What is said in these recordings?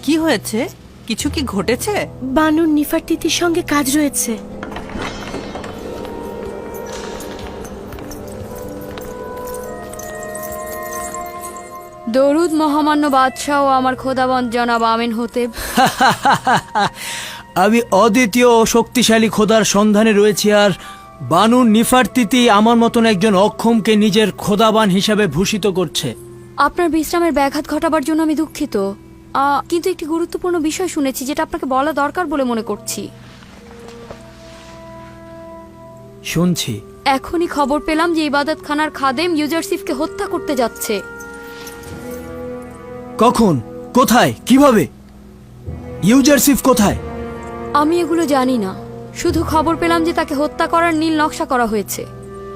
কি হয়েছে? কিছু কি ঘটেছে? বানুর নিফারতিতির সঙ্গে কাজ রয়েছে। দরুদ মহামান্য বাদশাহ ও আমার খোদাবন্দ জনাব আমিন হতেব। আমি অদ্বিতীয় ও শক্তিশালী খোদার সন্ধানে রয়েছি, আর বানুর নিফারতিতি আমার মতন একজন অক্ষমকে নিজের খোদাবান হিসাবে ভূষিত করছে। আপনার বিশ্রামের ব্যাঘাত ঘটাবার জন্য আমি দুঃখিত, কিন্তু একটি গুরুত্বপূর্ণ বিষয় শুনেছি যেটা আপনাকে বলা দরকার বলে মনে করছি। শুনছি। এখনই খবর পেলাম যে ইবাদতখানার খাদেম ইউজারসিফকে হত্যা করতে যাচ্ছে। কখন, কোথায়, কিভাবে? ইউজারসিফ কোথায়? আমি এগুলো জানি না, শুধু খবর পেলাম যে তাকে হত্যা করার নীল নকশা করা হয়েছে।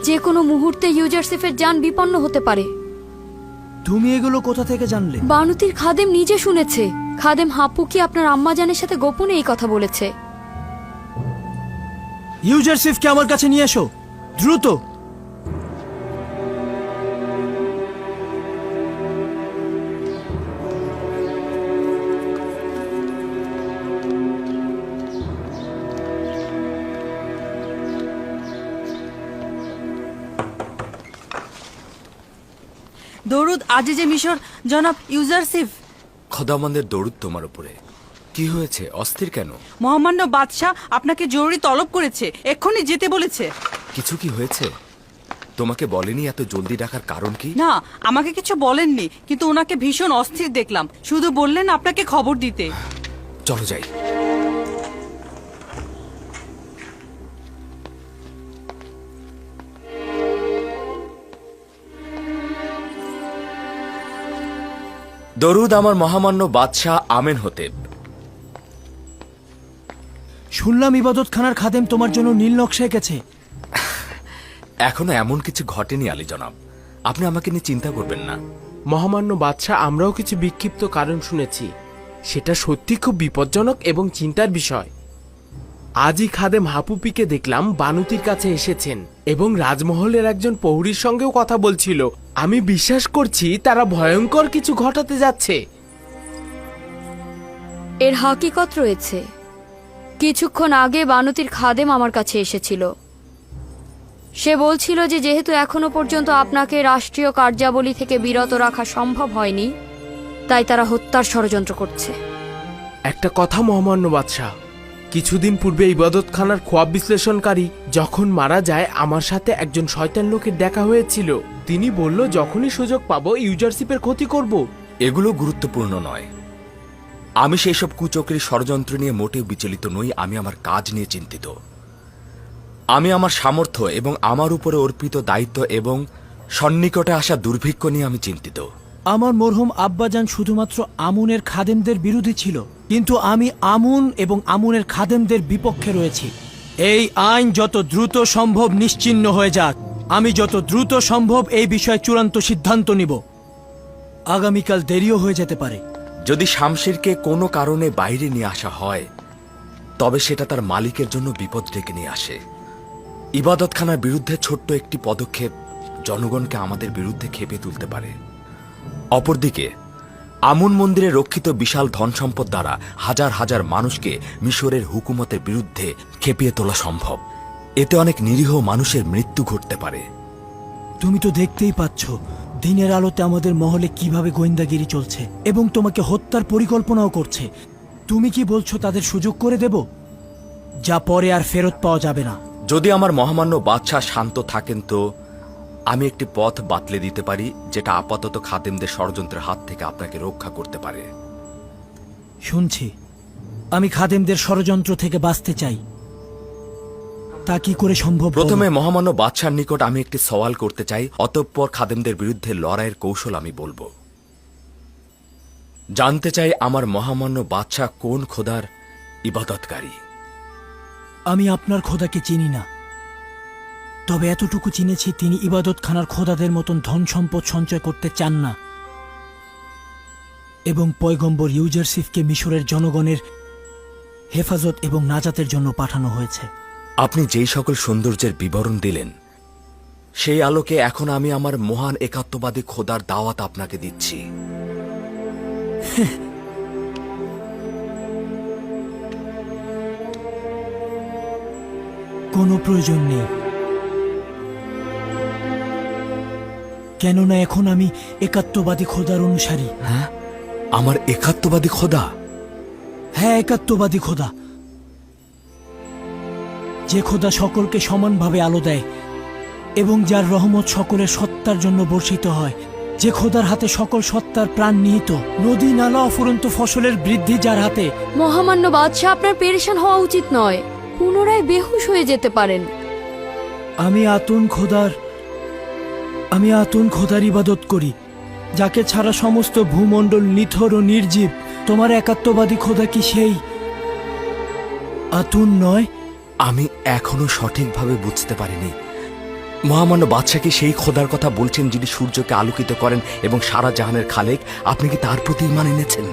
যে কোনো মুহূর্তে ইউজারসিফের যান বিপন্ন হতে পারে। তুমি এগুলো কোথা থেকে জানলে? বানুতির খাদেম নিজে শুনেছে। খাদেম হাপুকি আপনার আম্মাজানের সাথে গোপনে এই কথা বলেছে। ইউজারসিফকে আমার কাছে নিয়ে এসো, দ্রুত। দরুদ আজিজে মিশর জনাব ইউজারসিফ। খোদাবন্দের দরুদ তোমার উপরে। কি হয়েছে, অস্থির কেন? মহামান্য বাদশাহ আপনাকে জরুরি তলব করেছে, এক্ষুনি যেতে বলেছে। কিছু কি হয়েছে? তোমাকে বলেনি এত জলদি ডাকার কারণ কি? না, আমাকে কিছু বলেননি, কিন্তু ওনাকে ভীষণ অস্থির দেখলাম। শুধু বললেন আপনাকে খবর দিতে। চলো যাই। দরুদ আমার মহামান্য বাদশাহ আমেন হতেব। শুনলাম ইবাদতখানার খাদেম তোমার জন্য নীল নকশা এঁকেছে। এখনো এমন কিছু ঘটেনি আলী জনাব, আপনি আমাকে নিয়ে চিন্তা করবেন না। মহামান্য বাদশাহ, আমরাও কিছু বিক্ষিপ্ত কারণ শুনেছি। সেটা সত্যি খুব বিপজ্জনক এবং চিন্তার বিষয়। আজই খাদেম হাপুপিকে দেখলাম বানুতির কাছে এসেছেন এবং রাজমহলের একজন প্রহরীর সঙ্গেও কথা বলছিল। আমি বিশ্বাস করছি তারা ভয়ঙ্কর কিছু ঘটাতে যাচ্ছে। এর হাকিকত রয়েছে। কিছুক্ষণ আগে বানুতির খাদেম আমার কাছে এসেছিল। সে বলছিল যে যেহেতু এখনো পর্যন্ত আপনাকে রাষ্ট্রীয় কার্যাবলী থেকে বিরত রাখা সম্ভব হয়নি, তাই তারা হত্যার ষড়যন্ত্র করছে। একটা কথা মহামান্য বাদশাহ, কিছুদিন পূর্বে ইবাদতখানার খোয়াব বিশ্লেষণকারী যখন মারা যায়, আমার সাথে একজন শয়তান লোকের দেখা হয়েছিল। তিনি বলল যখনই সুযোগ পাবো ইউজারশিপের ক্ষতি করব। এগুলো গুরুত্বপূর্ণ নয়। আমি সেই সব কুচক্রী ষড়যন্ত্র নিয়ে মোটেও বিচলিত নই। আমি আমার কাজ নিয়ে চিন্তিত। আমি আমার সামর্থ্য এবং আমার উপরে অর্পিত দায়িত্ব এবং সন্নিকটে আসা দুর্ভিক্ষ নিয়ে আমি চিন্তিত। আমার মরহুম আব্বাজান শুধুমাত্র আমুনের খাদেমদের বিরোধী ছিল, কিন্তু আমি আমুন এবং আমুনের খাদেমদের বিপক্ষে রয়েছি। এই আইন যত দ্রুত সম্ভব নিশ্চিহ্ন হয়ে যাক। আমি যত দ্রুত সম্ভব এই বিষয়ে চূড়ান্ত সিদ্ধান্ত নিব। আগামীকাল দেরিও হয়ে যেতে পারে। যদি শামশিরকে কোনো কারণে বাইরে নিয়ে আসা হয়, তবে সেটা তার মালিকের জন্য বিপদ ডেকে নিয়ে আসে। ইবাদতখানার বিরুদ্ধে ছোট্ট একটি পদক্ষেপ জনগণকে আমাদের বিরুদ্ধে খেপে তুলতে পারে। অপরদিকে আমুন মন্দিরে রক্ষিত বিশাল ধন সম্পদ দ্বারা হাজার হাজার মানুষকে মিশরের হুকুমতের বিরুদ্ধে খেপিয়ে তোলা সম্ভব। এতে অনেক নিরীহ মানুষের মৃত্যু ঘটতে পারে। তুমি তো দেখতেই পাচ্ছ দিনের আলোতে আমাদের মহলে কিভাবে গোয়েন্দাগিরি চলছে এবং তোমাকে হত্যার পরিকল্পনাও করছে। তুমি কি বলছো তাদের সুযোগ করে দেব, যা পরে আর ফেরত পাওয়া যাবে না? যদি আমার মহামান্য বাদশাহ শান্ত থাকেন, তো আমি একটি পথ বাতলে দিতে পারি, যেটা আপাতত খাদেমদের ষড়যন্ত্রের হাত থেকে আপনাকে রক্ষা করতে পারে। শুনছি। আমি খাদেমদের ষড়যন্ত্র থেকে বাঁচতে চাই। তা কি করে সম্ভব? প্রথমে মহামান্য বাদশার নিকট আমি একটি সওয়াল করতে চাই, অতঃপর খাদেমদের বিরুদ্ধে লড়াইয়ের কৌশল আমি বলবো। জানতে চাই আমার মহামান্য বাদশাহ কোন খোদার ইবাদতকারী। আমি আপনার খোদাকে চিনি না, তবে এতটুকু চিনেছি তিনি ইবাদতখানার খোদাদের মতন ধন সম্পদ সঞ্চয় করতে চান না এবং পয়গম্বর ইউজারসিফকে মিশরের জনগণের হেফাজত এবং নাজাতের জন্য পাঠানো হয়েছে। আপনি যেই সকল সৌন্দর্যের বিবরণ দিলেন, সেই আলোকে এখন আমি আমার মহান একাত্মবাদী খোদার দাওয়াত আপনাকে দিচ্ছি। কোনো প্রয়োজন নেই, কেননা এখন আমি একাত্মবাদী খোদার অনুসারী। হ্যাঁ, আমার একাত্মবাদী খোদা? হ্যাঁ, একাত্মবাদী খোদা, যে খোদা সকলকে সমানভাবে আলো দেয় এবং যার রহমত সকলের সত্তার জন্য বর্ষিত হয়, যে খোদার হাতে সকল সত্তার প্রাণ নিহিত, নদী নালা অফুরন্ত ফসলের বৃদ্ধি যার হাতে। মহামান্য বাদশাহ, আপনার পেরেশান হওয়া উচিত নয়। পুনরায় বেহুশ হয়ে যেতে পারেন। আমি আতুন খোদার ইবাদত করি, যাকে ছাড়া সমস্ত ভূমণ্ডল নিথর ও নির্জীব। তোমার একাত্মবাদী খোদা কি সেই আতুন নয়? আমি এখনো সঠিকভাবে বুঝতে পারিনি। মহামান্য বাদশাহ কি সেই খোদার কথা বলছেন যিনি সূর্যকে আলোকিত করেন এবং সারা জাহানের খালেক? আপনি কি তার প্রতি ঈমান এনেছেন?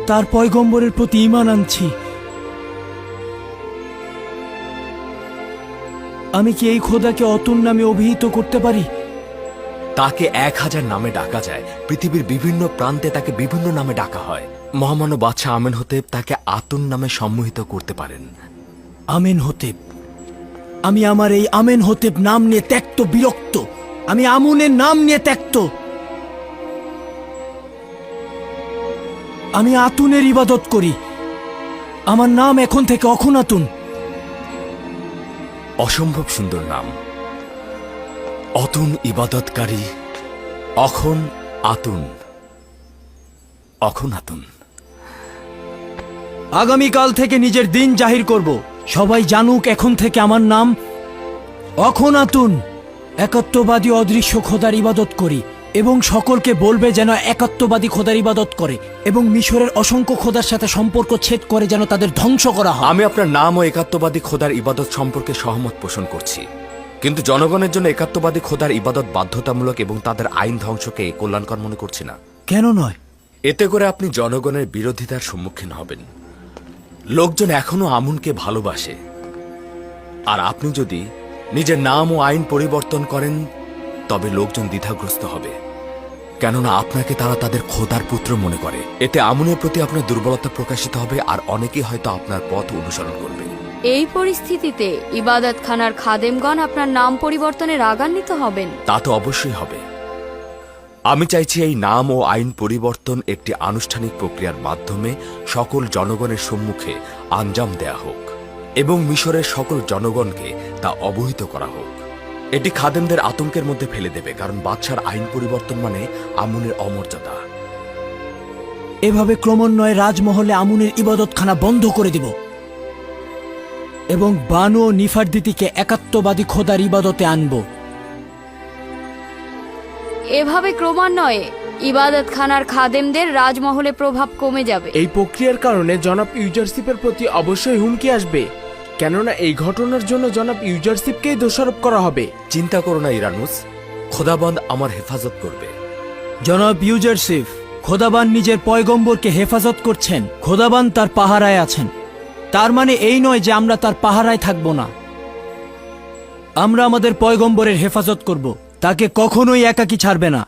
তার পয়গম্বরের প্রতি ঈমান আনছি। আমি কি এই খোদাকে অতুন নামে অভিহিত করতে পারি? তাকে 1000 নামে ডাকা যায়। পৃথিবীর বিভিন্ন প্রান্তে তাকে বিভিন্ন নামে ডাকা হয়। মহামান্য বাদশাহ আমেনহোতেপ তাকে আতুন নামে সম্মোহিত করতে পারেন। আমেনহোতেপ, আমি আমার এই আমেনহোতেপ নাম নিয়ে ত্যক্ত, বিরক্ত। আমি আমুনের নাম নিয়ে ত্যক্ত। আমি আতুনের ইবাদত করি। আমার নাম এখন থেকে অখনাতুন। অসম্ভব সুন্দর নাম, অতুন ইবাদতকারী, অখন আতুন, অখনাতুন। আগামীকাল থেকে নিজের দিন জাহির করব। সবাই জানুক এখন থেকে আমার নাম অখনাতুন। একাত্মবাদী অদৃশ্য খোদার ইবাদত করি এবং সকলকে বলবে যেন একাত্মবাদী খোদার ইবাদত করে এবং মিশরের অসংখ্য খোদার সাথে সম্পর্ক ছেদ করে যেন তাদের ধ্বংস করা হয়। আমি আপনার নাম ও একাত্মবাদী খোদার ইবাদত সম্পর্কে সহমত পোষণ করছি, কিন্তু জনগণের জন্য একাত্মবাদী খোদার ইবাদত বাধ্যতামূলক এবং তাদের আইন ধ্বংসকে কল্যাণকর মনে করছি না। কেন নয়? এতে করে আপনি জনগণের বিরোধিতার সম্মুখীন হবেন। লোকজন এখনো আমুনকে ভালোবাসে, আর আপনি যদি নিজের নাম ও আইন পরিবর্তন করেন তবে লোকজন দ্বিধাগ্রস্ত হবে, কেননা আপনাকে তারা তাদের খোদার পুত্র মনে করে। এতে আমুনের প্রতি আপনার দুর্বলতা প্রকাশিত হবে, আর অনেকেই হয়তো আপনার পথ অনুসরণ করবে। এই পরিস্থিতিতে ইবাদতখানার খাদেমগণ আপনার নাম পরিবর্তনে রাগান্বিত হবেন। তা তো অবশ্যই হবে। আমি চাইছি এই নাম ও আইন পরিবর্তন একটি আনুষ্ঠানিক প্রক্রিয়ার মাধ্যমে সকল জনগণের সম্মুখে আঞ্জাম দেয়া হোক এবং মিশরের সকল জনগণকে তা অবহিত করা হোক। এটি খাদেমদের আতঙ্কের মধ্যে ফেলে দেবে, কারণ বাদশার আইন পরিবর্তন মানে আমুনের অমর্যাদা। এভাবে ক্রমান্বয়ে রাজমহলে আমুনের ইবাদতখানা বন্ধ করে দিব এবং বানু ও নিফারদিতিকে একাত্মবাদী খোদার ইবাদতে আনব। এভাবে ক্রমান্বয়ে ইবাদতখানার খাদেমদের রাজমহলে প্রভাব কমে যাবে। এই প্রক্রিয়ার কারণে জনাব ইউজারশিপের প্রতি অবশ্যই হুমকি আসবে, কেননা এই ঘটনার জন্য জনাব ইউজারশিপকেই দোষারোপ করা হবে। চিন্তা করো না ইরানুস, খোদাবন্দ আমার হেফাজত করবে। জনাব ইউজারশিফ, খোদাবান নিজের পয়গম্বরকে হেফাজত করছেন। খোদাবান তার পাহারায় আছেন। তার মানে এই নয় যে আমরা তার পাহারায় থাকব না। আমরা আমাদের পয়গম্বরের হেফাজত করব। তাকে কখনোই একাকী ছাড়বে না।